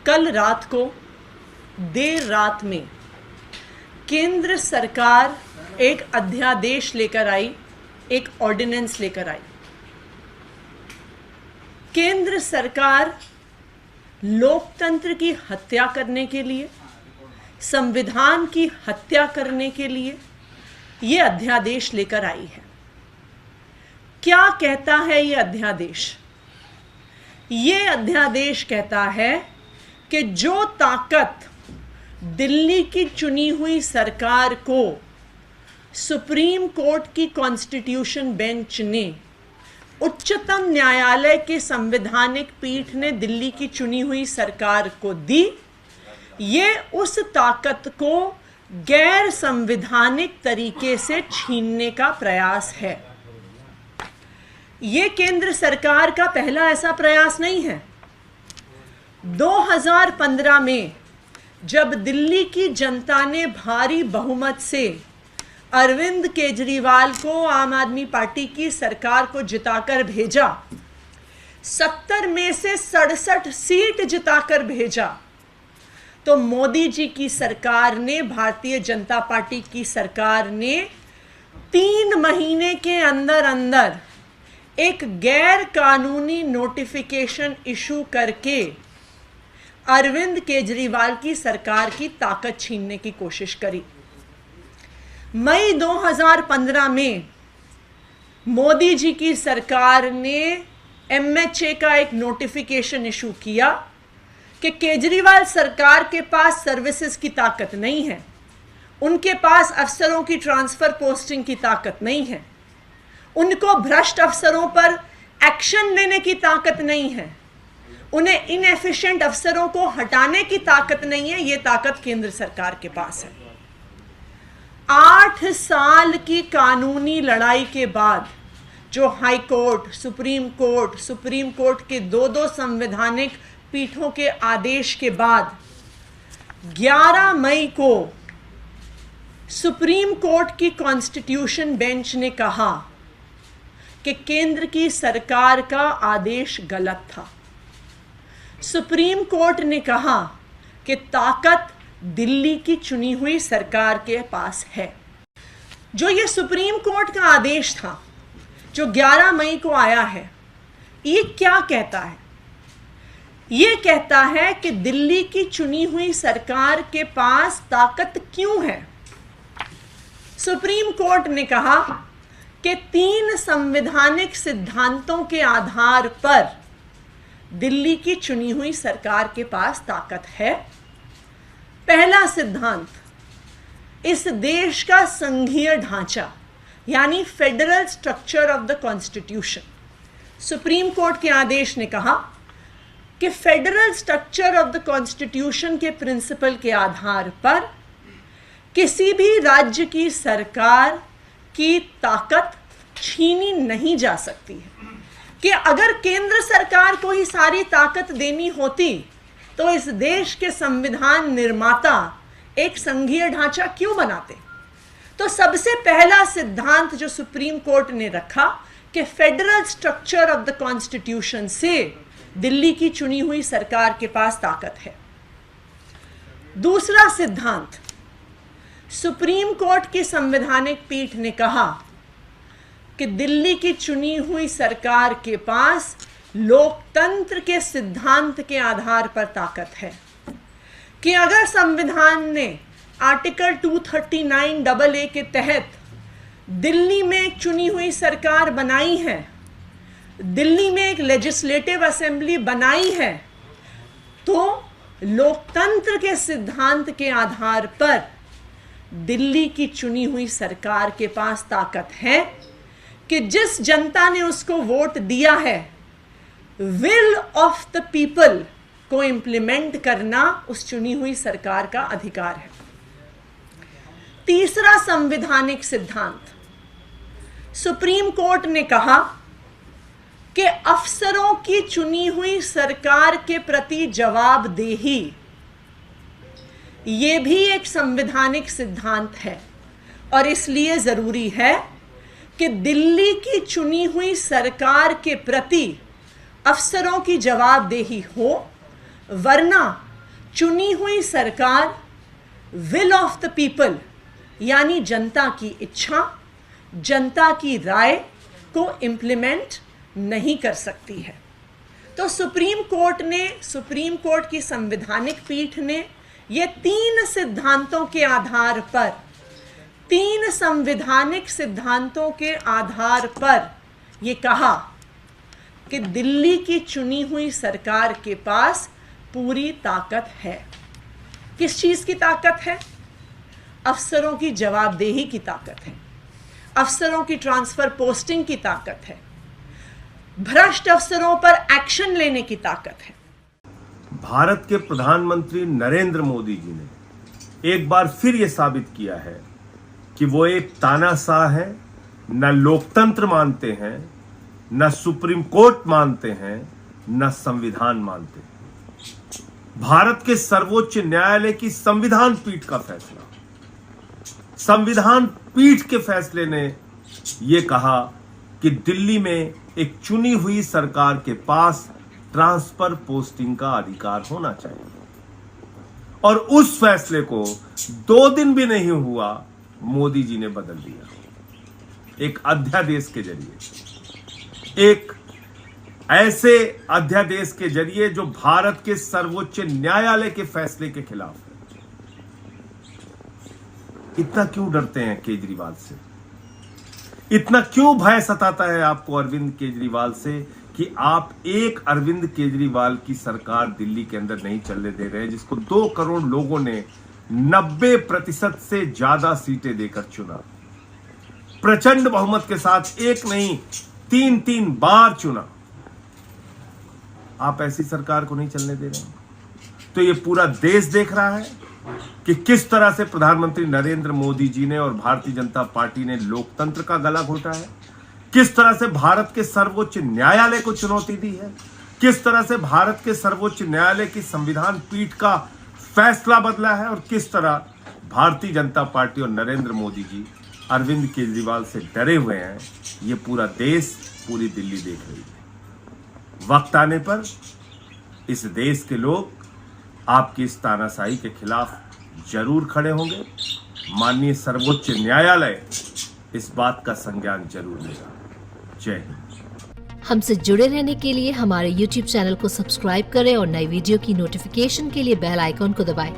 कल रात को देर रात में केंद्र सरकार एक अध्यादेश लेकर आई, एक ऑर्डिनेंस लेकर आई। केंद्र सरकार लोकतंत्र की हत्या करने के लिए, संविधान की हत्या करने के लिए ये अध्यादेश लेकर आई है। क्या कहता है ये अध्यादेश? ये अध्यादेश कहता है कि जो ताकत दिल्ली की चुनी हुई सरकार को सुप्रीम कोर्ट की कॉन्स्टिट्यूशन बेंच ने, उच्चतम न्यायालय के संवैधानिक पीठ ने दिल्ली की चुनी हुई सरकार को दी, ये उस ताकत को गैर संवैधानिक तरीके से छीनने का प्रयास है। ये केंद्र सरकार का पहला ऐसा प्रयास नहीं है। 2015 में जब दिल्ली की जनता ने भारी बहुमत से अरविंद केजरीवाल को आम आदमी पार्टी की सरकार को जिताकर भेजा, 70 में से 67 सीट जिताकर भेजा, तो मोदी जी की सरकार ने, भारतीय जनता पार्टी की सरकार ने 3 महीने के अंदर अंदर एक गैर कानूनी नोटिफिकेशन इशू करके अरविंद केजरीवाल की सरकार की ताकत छीनने की कोशिश करी। मई 2015 में मोदी जी की सरकार ने MHA का एक नोटिफिकेशन इशू किया कि केजरीवाल सरकार के पास सर्विसेज की ताकत नहीं है, उनके पास अफसरों की ट्रांसफर पोस्टिंग की ताकत नहीं है, उनको भ्रष्ट अफसरों पर एक्शन लेने की ताकत नहीं है, उन्हें इनएफिशिएंट अफसरों को हटाने की ताकत नहीं है। ये ताकत केंद्र सरकार के पास है। 8 साल की कानूनी लड़ाई के बाद जो हाई कोर्ट, सुप्रीम कोर्ट के 2 संवैधानिक पीठों के आदेश के बाद 11 मई को सुप्रीम कोर्ट की कॉन्स्टिट्यूशन बेंच ने कहा कि केंद्र की सरकार का आदेश गलत था। सुप्रीम कोर्ट ने कहा कि ताकत दिल्ली की चुनी हुई सरकार के पास है। जो ये सुप्रीम कोर्ट का आदेश था जो 11 मई को आया है, ये क्या कहता है? ये कहता है कि दिल्ली की चुनी हुई सरकार के पास ताकत क्यों है। सुप्रीम कोर्ट ने कहा कि 3 संवैधानिक सिद्धांतों के आधार पर दिल्ली की चुनी हुई सरकार के पास ताकत है। पहला सिद्धांत, इस देश का संघीय ढांचा यानी federal structure of the constitution. Supreme court के आदेश ने कहा कि federal structure of the constitution के प्रिंसिपल के आधार पर किसी भी राज्य की सरकार की ताकत छीनी नहीं जा सकती है। कि अगर केंद्र सरकार को ही सारी ताकत देनी होती तो इस देश के संविधान निर्माता एक संघीय ढांचा क्यों बनाते? तो सबसे पहला सिद्धांत जो सुप्रीम कोर्ट ने रखा कि federal structure of the constitution से दिल्ली की चुनी हुई सरकार के पास ताकत है। दूसरा सिद्धांत, सुप्रीम कोर्ट की संवैधानिक पीठ ने कहा कि दिल्ली की चुनी हुई सरकार के पास लोकतंत्र के सिद्धांत के आधार पर ताकत है। कि अगर संविधान ने आर्टिकल 239AA के तहत दिल्ली में एक चुनी हुई सरकार बनाई है, दिल्ली में एक लेजिस्लेटिव असेंबली बनाई है, तो लोकतंत्र के सिद्धांत के आधार पर दिल्ली की चुनी हुई सरकार के पास ताकत है कि जिस जनता ने उसको वोट दिया है, विल ऑफ द पीपल को इंप्लीमेंट करना उस चुनी हुई सरकार का अधिकार है। तीसरा संवैधानिक सिद्धांत, सुप्रीम कोर्ट ने कहा कि अफसरों की चुनी हुई सरकार के प्रति जवाबदेही, ये भी एक संवैधानिक सिद्धांत है और इसलिए जरूरी है कि दिल्ली की चुनी हुई सरकार के प्रति अफसरों की जवाबदेही हो, वरना चुनी हुई सरकार विल ऑफ द पीपल यानी जनता की इच्छा, जनता की राय को इम्प्लीमेंट नहीं कर सकती है। तो सुप्रीम कोर्ट की संवैधानिक पीठ ने ये 3 सिद्धांतों के आधार पर, 3 संवैधानिक सिद्धांतों के आधार पर ये कहा कि दिल्ली की चुनी हुई सरकार के पास पूरी ताकत है। किस चीज की ताकत है? अफसरों की जवाबदेही की ताकत है, अफसरों की ट्रांसफर पोस्टिंग की ताकत है, भ्रष्ट अफसरों पर एक्शन लेने की ताकत है। भारत के प्रधानमंत्री नरेंद्र मोदी जी ने एक बार फिर यह साबित किया है कि वो एक तानाशाह है, न लोकतंत्र मानते हैं, न सुप्रीम कोर्ट मानते हैं, न संविधान मानते हैं। भारत के सर्वोच्च न्यायालय की संविधान पीठ का फैसला, संविधान पीठ के फैसले ने यह कहा कि दिल्ली में एक चुनी हुई सरकार के पास ट्रांसफर पोस्टिंग का अधिकार होना चाहिए। और उस फैसले को 2 दिन भी नहीं हुआ, मोदी जी ने बदल दिया एक अध्यादेश के जरिए, एक ऐसे अध्यादेश के जरिए जो भारत के सर्वोच्च न्यायालय के फैसले के खिलाफ है। इतना क्यों डरते हैं केजरीवाल से? इतना क्यों भय सताता है आपको अरविंद केजरीवाल से कि आप एक अरविंद केजरीवाल की सरकार दिल्ली के अंदर नहीं चलने दे रहे हैं, जिसको 2 करोड़ लोगों ने 90% से ज्यादा सीटें देकर चुना, प्रचंड बहुमत के साथ, एक नहीं 3 बार चुना। आप ऐसी सरकार को नहीं चलने दे रहे हैं। तो ये पूरा देश देख रहा है कि किस तरह से प्रधानमंत्री नरेंद्र मोदी जी ने और भारतीय जनता पार्टी ने लोकतंत्र का गला घोटा है, किस तरह से भारत के सर्वोच्च न्यायालय को चुनौती दी है, किस तरह से भारत के सर्वोच्च न्यायालय की संविधान पीठ का फैसला बदला है, और किस तरह भारतीय जनता पार्टी और नरेंद्र मोदी जी अरविंद केजरीवाल से डरे हुए हैं। ये पूरा देश, पूरी दिल्ली देख रही है। वक्त आने पर इस देश के लोग आपकी इस तानाशाही के खिलाफ जरूर खड़े होंगे। माननीय सर्वोच्च न्यायालय इस बात का संज्ञान जरूर लेगा। जय हिंद। हमसे जुड़े रहने के लिए हमारे YouTube चैनल को सब्सक्राइब करें और नई वीडियो की नोटिफिकेशन के लिए बेल आइकॉन को दबाएं।